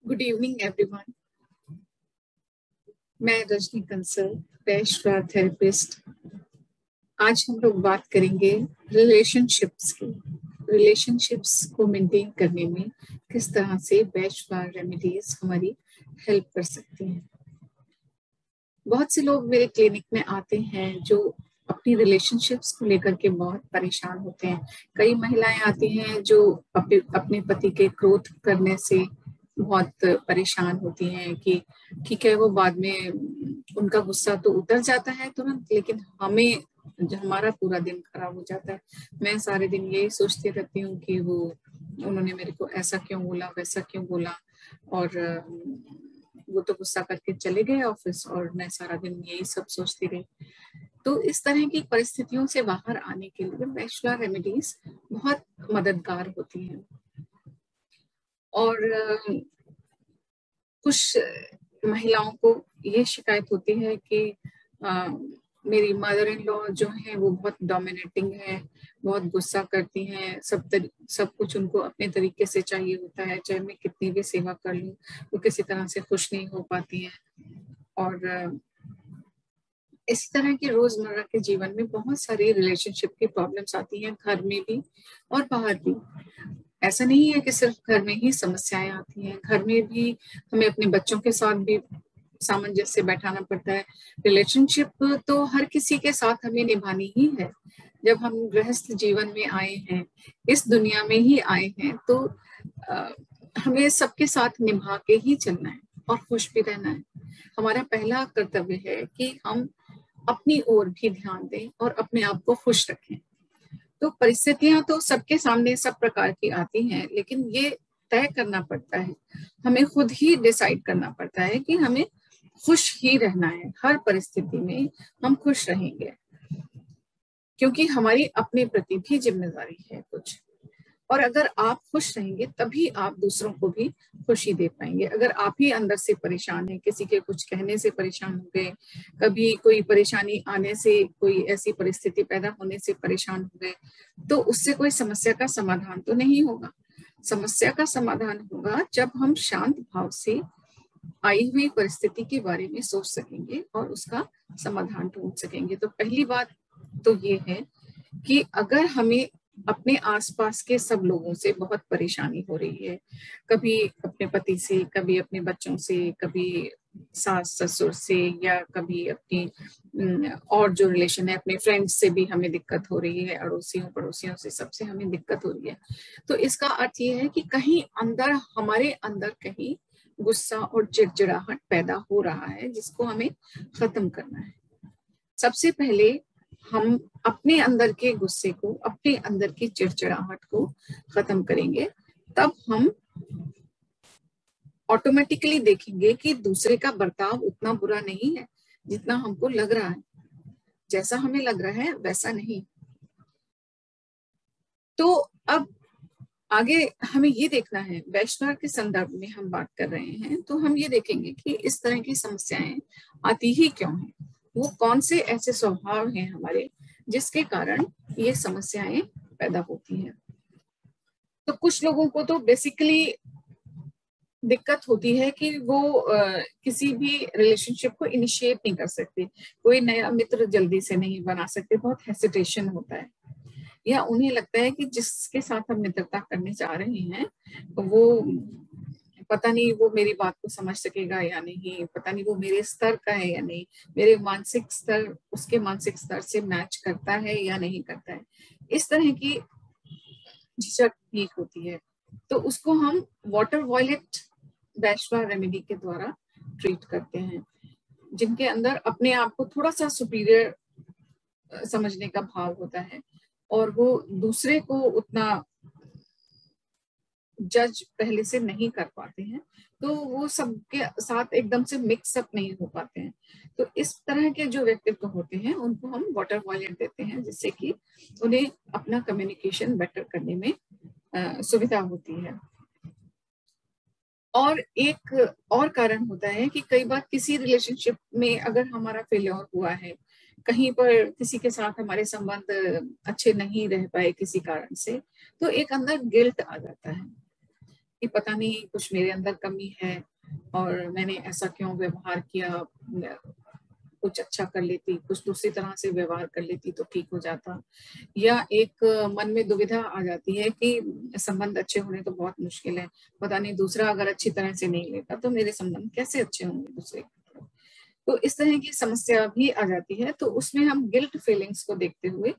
Good evening everyone. मैं Rajni Kansal, Peshwa therapist. आज हम लोग बात करेंगे रिलेशनशिप्स की। रिलेशनशिप्स को मेंटेन करने में किस तरह से पेशवा रेमेडीज हमारी हेल्प कर सकती हैं। बहुत से लोग मेरे क्लिनिक में आते हैं जो अपनी रिलेशनशिप्स को लेकर के बहुत परेशान होते हैं। कई महिलाएं आती हैं जो अपने पति के क्रोध करने से बहुत परेशान होती हैं कि ठीक है, वो बाद में उनका गुस्सा तो उतर जाता है तुरंत, लेकिन हमें जो हमारा पूरा दिन खराब हो जाता है। मैं सारे दिन यही सोचती रहती हूँ कि उन्होंने मेरे को ऐसा क्यों बोला, वैसा क्यों बोला, और वो तो गुस्सा करके चले गए ऑफिस और मैं सारा दिन यही सब सोचती रही। तो इस तरह की परिस्थितियों से बाहर आने के लिए पेशवा रेमेडीज बहुत मददगार होती हैं। और कुछ महिलाओं को ये शिकायत होती है कि मेरी मदर इन लॉ जो है वो बहुत डोमिनेटिंग है, बहुत गुस्सा करती हैं, सब कुछ उनको अपने तरीके से चाहिए होता है, चाहे मैं कितनी भी सेवा कर लूं वो किसी तरह से खुश नहीं हो पाती हैं। और इसी तरह के रोजमर्रा के जीवन में बहुत सारी रिलेशनशिप की प्रॉब्लम्स आती हैं, घर में भी और बाहर भी। ऐसा नहीं है कि सिर्फ घर में ही समस्याएं आती हैं, घर में भी हमें अपने बच्चों के साथ भी सामंजस्य बैठाना पड़ता है। रिलेशनशिप तो हर किसी के साथ हमें निभानी ही है। जब हम गृहस्थ जीवन में आए हैं, इस दुनिया में ही आए हैं, तो हमें सबके साथ निभा के ही चलना है और खुश भी रहना है। हमारा पहला कर्तव्य है कि हम अपनी ओर भी ध्यान दें और अपने आप को खुश रखें। तो परिस्थितियां तो सबके सामने सब प्रकार की आती हैं, लेकिन ये तय करना पड़ता है, हमें खुद ही डिसाइड करना पड़ता है कि हमें खुश ही रहना है। हर परिस्थिति में हम खुश रहेंगे, क्योंकि हमारी अपने प्रति भी जिम्मेदारी है कुछ। और अगर आप खुश रहेंगे तभी आप दूसरों को भी खुशी दे पाएंगे। अगर आप ही अंदर से परेशान हैं, किसी के कुछ कहने से परेशान हो गए, कभी कोई परेशानी आने से, कोई ऐसी परिस्थिति पैदा होने से परेशान हो गए, तो उससे कोई समस्या का समाधान तो नहीं होगा। समस्या का समाधान होगा जब हम शांत भाव से आई हुई परिस्थिति के बारे में सोच सकेंगे और उसका समाधान ढूंढ सकेंगे। तो पहली बात तो ये है कि अगर हमें अपने आसपास के सब लोगों से बहुत परेशानी हो रही है, कभी अपने पति से, कभी अपने बच्चों से, कभी सास ससुर से, या कभी अपनी और जो रिलेशन है अपने फ्रेंड्स से भी हमें दिक्कत हो रही है, अड़ोसियों पड़ोसियों से, सबसे हमें दिक्कत हो रही है, तो इसका अर्थ ये है कि कहीं अंदर, हमारे अंदर कहीं गुस्सा और चिड़चिड़ाहट पैदा हो रहा है, जिसको हमें खत्म करना है। सबसे पहले हम अपने अंदर के गुस्से को, अपने अंदर की चिड़चिड़ाहट को खत्म करेंगे, तब हम ऑटोमेटिकली देखेंगे कि दूसरे का बर्ताव उतना बुरा नहीं है जितना हमको लग रहा है। जैसा हमें लग रहा है वैसा नहीं। तो अब आगे हमें ये देखना है, वैष्णव के संदर्भ में हम बात कर रहे हैं, तो हम ये देखेंगे कि इस तरह की समस्याएं आती ही क्यों हैं, वो कौन से ऐसे स्वभाव हैं हमारे जिसके कारण ये समस्याएं पैदा होती हैं। तो कुछ लोगों को तो बेसिकली दिक्कत होती है कि वो किसी भी रिलेशनशिप को इनिशिएट नहीं कर सकते, कोई नया मित्र जल्दी से नहीं बना सकते, बहुत हेसिटेशन होता है, या उन्हें लगता है कि जिसके साथ हम मित्रता करने जा रहे हैं वो पता नहीं वो मेरी बात को समझ सकेगा या नहीं, पता नहीं वो मेरे स्तर का है या नहीं, मेरे मानसिक स्तर उसके मानसिक स्तर से मैच करता है या नहीं करता है। इस तरह की झिझक भी होती है, तो उसको हम वाटर वॉयलेट वैश्वा रेमेडी के द्वारा ट्रीट करते हैं। जिनके अंदर अपने आप को थोड़ा सा सुपीरियर समझने का भाव होता है और वो दूसरे को उतना जज पहले से नहीं कर पाते हैं, तो वो सबके साथ एकदम से मिक्स अप नहीं हो पाते हैं। तो इस तरह के जो व्यक्तित्व होते हैं उनको हम वाटर वॉयलेट देते हैं, जिससे कि उन्हें अपना कम्युनिकेशन बेटर करने में सुविधा होती है। और एक और कारण होता है कि कई बार किसी रिलेशनशिप में अगर हमारा फेल्योर हुआ है, कहीं पर किसी के साथ हमारे संबंध अच्छे नहीं रह पाए किसी कारण से, तो एक अंदर गिल्ट आ जाता है कि पता नहीं कुछ मेरे अंदर कमी है और मैंने ऐसा क्यों व्यवहार किया, कुछ अच्छा कर लेती, कुछ दूसरी तरह से व्यवहार कर लेती तो ठीक हो जाता। या एक मन में दुविधा आ जाती है कि संबंध अच्छे होने तो बहुत मुश्किल है, पता नहीं दूसरा अगर अच्छी तरह से नहीं लेता तो मेरे संबंध कैसे अच्छे होंगे दूसरे। तो इस तरह की समस्या भी आ जाती है, तो उसमें हम गिल्ट फीलिंग्स को देखते हुए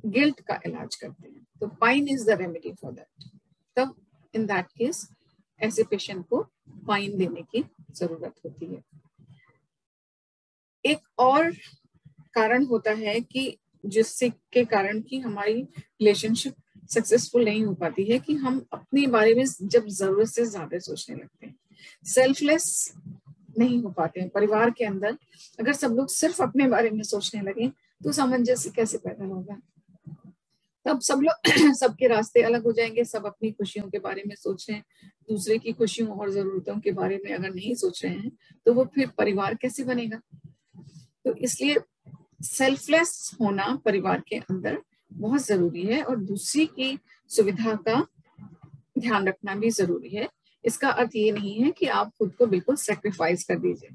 गिल्ट का इलाज करते हैं। तो pine is the remedy for that. तब इन दैट केस ऐसे पेशेंट को पाइन देने की जरूरत होती है। एक और कारण होता है कि जिससे के कारण कि हमारी रिलेशनशिप सक्सेसफुल नहीं हो पाती है कि हम अपने बारे में जब जरूरत से ज्यादा सोचने लगते हैं, सेल्फलेस नहीं हो पाते हैं। परिवार के अंदर अगर सब लोग सिर्फ अपने बारे में सोचने लगे तो सामंजस्य कैसे पैदा होगा? तब सब लोग सबके रास्ते अलग हो जाएंगे, सब अपनी खुशियों के बारे में सोच रहे हैं, दूसरे की खुशियों और जरूरतों के बारे में अगर नहीं सोच रहे हैं तो वो फिर परिवार कैसे बनेगा? तो इसलिए सेल्फलेस होना परिवार के अंदर बहुत जरूरी है और दूसरी की सुविधा का ध्यान रखना भी जरूरी है। इसका अर्थ ये नहीं है कि आप खुद को बिल्कुल सेक्रीफाइस कर दीजिए,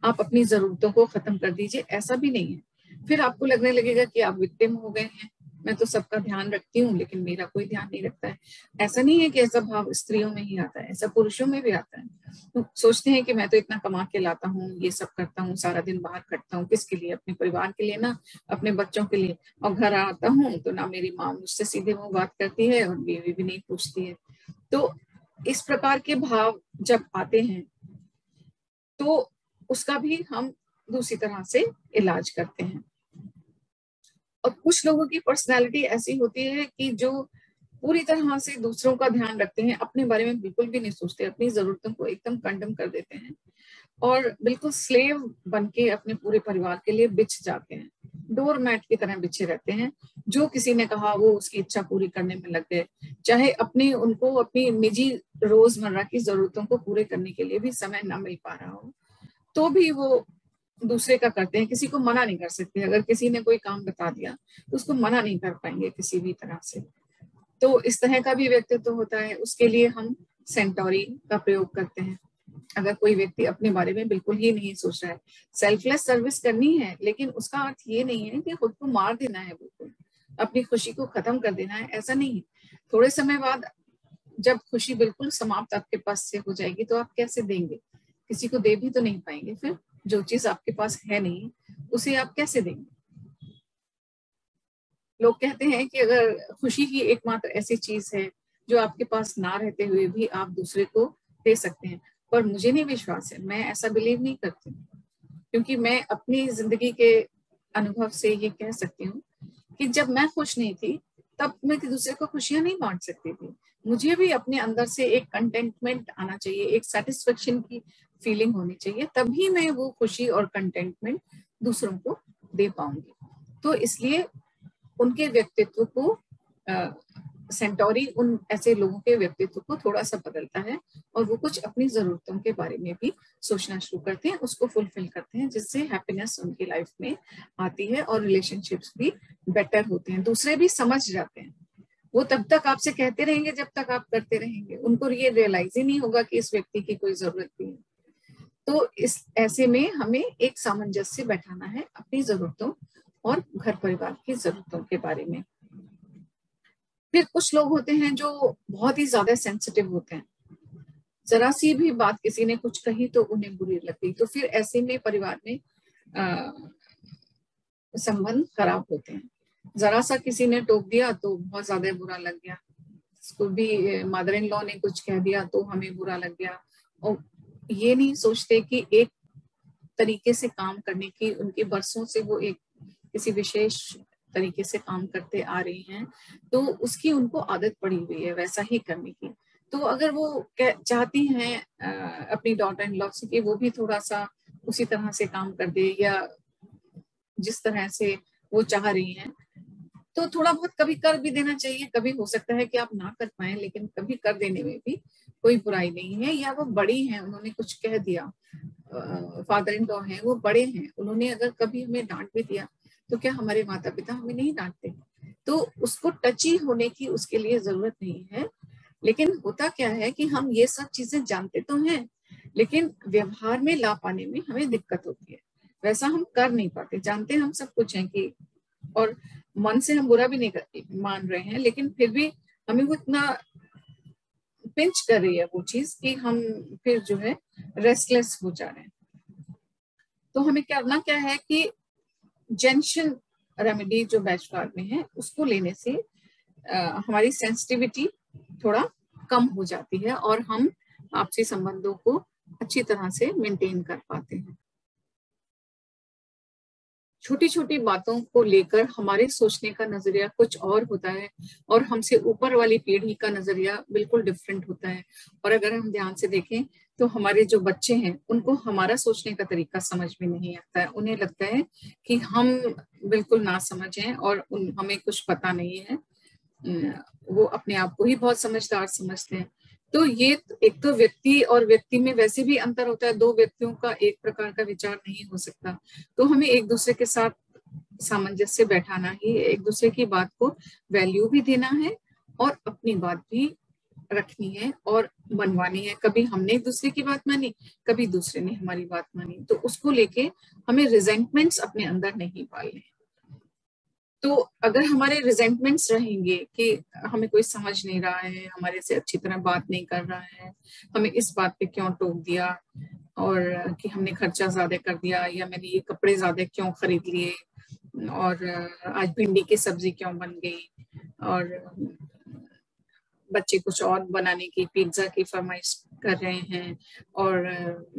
आप अपनी जरूरतों को खत्म कर दीजिए, ऐसा भी नहीं है। फिर आपको लगने लगेगा कि आप विक्टिम हो गए हैं, मैं तो सबका ध्यान रखती हूँ लेकिन मेरा कोई ध्यान नहीं रखता है। ऐसा नहीं है कि ऐसा भाव स्त्रियों में ही आता है, ऐसा पुरुषों में भी आता है। तो सोचते हैं कि मैं तो इतना कमा के लाता हूँ, ये सब करता हूँ, सारा दिन बाहर खटता हूँ, किसके लिए? अपने परिवार के लिए ना, अपने बच्चों के लिए। और घर आता हूँ तो ना मेरी माँ मुझसे सीधे मुंह बात करती है और बीवी भी नहीं पूछती है। तो इस प्रकार के भाव जब आते हैं तो उसका भी हम दूसरी तरह से इलाज करते हैं। और कुछ लोगों की पर्सनैलिटी ऐसी होती है कि जो पूरी तरह से दूसरों का ध्यान रखते हैं, अपने बारे में बिल्कुल भी नहीं सोचते, अपनी जरूरतों को एकदम कंडम कर देते हैं और बिल्कुल स्लेव बन के अपने पूरे परिवार के लिए बिछ जाते हैं, डोर मैट की तरह बिछे रहते हैं। जो किसी ने कहा वो उसकी इच्छा पूरी करने में लग गए, चाहे उनको अपनी निजी रोजमर्रा की जरूरतों को पूरे करने के लिए भी समय ना मिल पा रहा हो तो भी वो दूसरे का करते हैं। किसी को मना नहीं कर सकते, अगर किसी ने कोई काम बता दिया तो उसको मना नहीं कर पाएंगे किसी भी तरह से। तो इस तरह का भी व्यक्तित्व होता है, उसके लिए हम सेंटोरी का प्रयोग करते हैं। अगर कोई व्यक्ति अपने बारे में बिल्कुल ही नहीं सोच रहा है, सेल्फलेस सर्विस करनी है, लेकिन उसका अर्थ ये नहीं है कि खुद को मार देना है, बिल्कुल अपनी खुशी को खत्म कर देना है, ऐसा नहीं है। थोड़े समय बाद जब खुशी बिल्कुल समाप्त आपके पास से हो जाएगी तो आप कैसे देंगे? किसी को दे भी तो नहीं पाएंगे। फिर जो चीज आपके पास है नहीं उसे आप कैसे देंगे? लोग कहते हैं कि अगर खुशी ही एकमात्र ऐसी चीज है जो आपके पास ना रहते हुए भी आप दूसरे को दे सकते हैं, पर मुझे नहीं विश्वास है, मैं ऐसा बिलीव नहीं करती, क्योंकि मैं अपनी जिंदगी के अनुभव से ये कह सकती हूँ कि जब मैं खुश नहीं थी तब मैं दूसरे को खुशियां नहीं बांट सकती थी। मुझे भी अपने अंदर से एक कंटेंटमेंट आना चाहिए, एक सेटिस्फेक्शन की फीलिंग होनी चाहिए, तभी मैं वो खुशी और कंटेंटमेंट दूसरों को दे पाऊंगी। तो इसलिए उनके व्यक्तित्व को सेंटोरी उन ऐसे लोगों के व्यक्तित्व को थोड़ा सा बदलता है और वो कुछ अपनी जरूरतों के बारे में भी सोचना शुरू करते हैं, उसको फुलफिल करते हैं, जिससे हैप्पीनेस उनकी लाइफ में आती है और रिलेशनशिप्स भी बेटर होते हैं, दूसरे भी समझ जाते हैं। वो तब तक आपसे कहते रहेंगे जब तक आप करते रहेंगे, उनको ये रियलाइज ही नहीं होगा कि इस व्यक्ति की कोई जरूरत भी है। तो इस ऐसे में हमें एक सामंजस्य बैठाना है अपनी जरूरतों और घर परिवार की जरूरतों के बारे में। फिर कुछ लोग होते हैं जो बहुत ही ज्यादा सेंसिटिव होते हैं, जरा सी भी बात किसी ने कुछ कही तो उन्हें बुरी लग गई, तो फिर ऐसे में परिवार में संबंध खराब होते हैं। जरा सा किसी ने टोक दिया तो बहुत ज्यादा बुरा लग गया, इसको भी मदर इन लॉ ने कुछ कह दिया तो हमें बुरा लग गया। और ये नहीं सोचते कि एक तरीके से काम करने की उनके बरसों से वो एक किसी विशेष तरीके से काम करते आ रही हैं, तो उसकी उनको आदत पड़ी हुई है वैसा ही करने की। तो अगर वो चाहती हैं अपनी डॉटर इन लॉ से कि वो भी थोड़ा सा उसी तरह से काम कर दे या जिस तरह से वो चाह रही हैं, तो थोड़ा बहुत कभी कर भी देना चाहिए। कभी हो सकता है कि आप ना कर पाए, लेकिन कभी कर देने में भी कोई बुराई नहीं है। या वो बड़ी हैं, उन्होंने कुछ कह दिया, फादर इन लॉ हैं, वो बड़े हैं, उन्होंने अगर कभी हमें डांट भी दिया तो क्या हमारे माता पिता हमें नहीं डांटते? तो उसको टची होने की उसके लिए जरूरत नहीं है। लेकिन होता क्या है कि हम ये सब चीजें जानते तो हैं, लेकिन व्यवहार में ला पाने में हमें दिक्कत होती है। वैसा हम कर नहीं पाते। जानते हम सब कुछ है कि, और मन से हम बुरा भी नहीं मान रहे हैं, लेकिन फिर भी हमें वो इतना पिंच कर रही है वो चीज कि हम फिर जो है रेस्टलेस हो जा रहे हैं। तो हमें करना क्या है कि जेंशन रेमेडी जो बैचलर में है उसको लेने से हमारी सेंसिटिविटी थोड़ा कम हो जाती है और हम आपसी संबंधों को अच्छी तरह से मेंटेन कर पाते हैं। छोटी छोटी बातों को लेकर हमारे सोचने का नजरिया कुछ और होता है और हमसे ऊपर वाली पीढ़ी का नजरिया बिल्कुल डिफरेंट होता है। और अगर हम ध्यान से देखें तो हमारे जो बच्चे हैं उनको हमारा सोचने का तरीका समझ में नहीं आता है। उन्हें लगता है कि हम बिल्कुल नासमझ हैं और हमें कुछ पता नहीं है। वो अपने आप को ही बहुत समझदार समझते हैं। तो ये एक तो व्यक्ति और व्यक्ति में वैसे भी अंतर होता है। दो व्यक्तियों का एक प्रकार का विचार नहीं हो सकता। तो हमें एक दूसरे के साथ सामंजस्य बैठाना ही, एक दूसरे की बात को वैल्यू भी देना है और अपनी बात भी रखनी है और मनवानी है। कभी हमने एक दूसरे की बात मानी, कभी दूसरे ने हमारी बात मानी, तो उसको लेके हमें रिजेंटमेंट्स अपने अंदर नहीं पालने। तो अगर हमारे रिजेंटमेंट्स रहेंगे कि हमें कोई समझ नहीं रहा है, हमारे से अच्छी तरह बात नहीं कर रहा है, हमें इस बात पे क्यों टोक दिया, और कि हमने खर्चा ज्यादा कर दिया, या मैंने ये कपड़े ज्यादा क्यों खरीद लिए, और आज भिंडी की सब्जी क्यों बन गई, और बच्चे कुछ और बनाने की पिज्जा की फरमाइश कर रहे हैं, और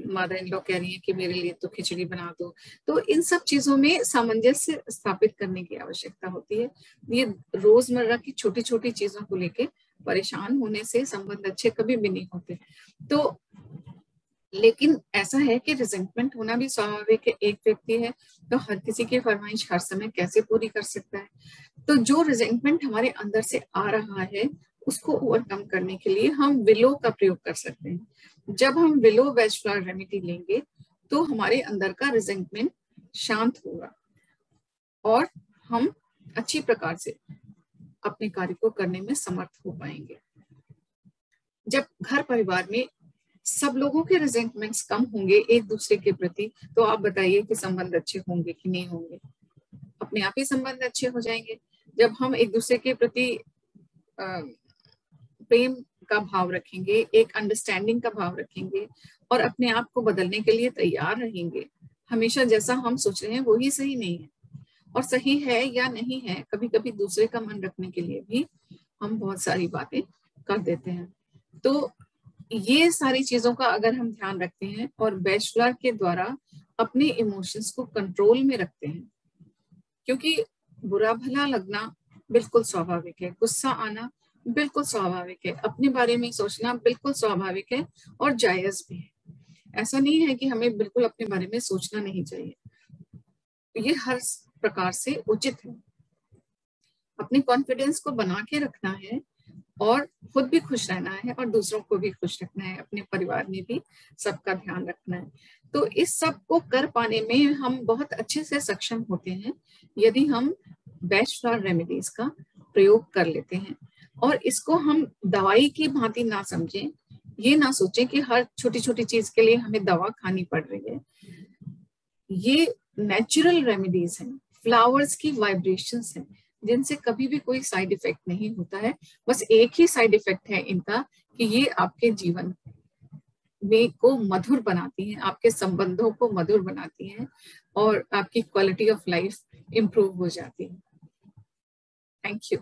मदर इन लॉ कह रही है कि मेरे लिए तो खिचड़ी बना दो। तो इन सब चीजों में सामंजस्य स्थापित करने की आवश्यकता होती है। ये रोजमर्रा की छोटी छोटी चीजों को लेके परेशान होने से संबंध अच्छे कभी भी नहीं होते। तो लेकिन ऐसा है कि रिजेंटमेंट होना भी स्वाभाविक है। एक व्यक्ति है तो हर किसी की फरमाइश हर समय कैसे पूरी कर सकता है। तो जो रिजेंटमेंट हमारे अंदर से आ रहा है उसको ओवरकम करने के लिए हम विलो का प्रयोग कर सकते हैं। जब हम विलो वेजफ्लावर रेमेडी लेंगे तो हमारे अंदर का रिजेंटमेंट शांत होगा और हम अच्छी प्रकार से अपने कार्य को करने में समर्थ हो पाएंगे। जब घर परिवार में सब लोगों के रिजेंटमेंट्स कम होंगे एक दूसरे के प्रति, तो आप बताइए कि संबंध अच्छे होंगे कि नहीं होंगे? अपने आप ही संबंध अच्छे हो जाएंगे। जब हम एक दूसरे के प्रति प्रेम का भाव रखेंगे, एक अंडरस्टैंडिंग का भाव रखेंगे और अपने आप को बदलने के लिए तैयार रहेंगे। हमेशा जैसा हम सोच रहे हैं वो ही सही नहीं है, और सही है या नहीं है कभी कभी दूसरे का मन रखने के लिए भी हम बहुत सारी बातें कर देते हैं। तो ये सारी चीजों का अगर हम ध्यान रखते हैं और बैचलर के द्वारा अपने इमोशंस को कंट्रोल में रखते हैं, क्योंकि बुरा भला लगना बिल्कुल स्वाभाविक है, गुस्सा आना बिल्कुल स्वाभाविक है, अपने बारे में सोचना बिल्कुल स्वाभाविक है और जायज भी है। ऐसा नहीं है कि हमें बिल्कुल अपने बारे में सोचना नहीं चाहिए, ये हर प्रकार से उचित है। अपने कॉन्फिडेंस को बना के रखना है और खुद भी खुश रहना है और दूसरों को भी खुश रखना है, अपने परिवार में भी सबका ध्यान रखना है। तो इस सब को कर पाने में हम बहुत अच्छे से सक्षम होते हैं यदि हम बैचलर रेमेडीज का प्रयोग कर लेते हैं। और इसको हम दवाई की भांति ना समझें, ये ना सोचें कि हर छोटी छोटी चीज के लिए हमें दवा खानी पड़ रही है। ये नेचुरल रेमेडीज हैं, फ्लावर्स की वाइब्रेशंस हैं, जिनसे कभी भी कोई साइड इफेक्ट नहीं होता है। बस एक ही साइड इफेक्ट है इनका कि ये आपके जीवन में को मधुर बनाती हैं, आपके संबंधों को मधुर बनाती हैं और आपकी क्वालिटी ऑफ लाइफ इंप्रूव हो जाती है। Thank you.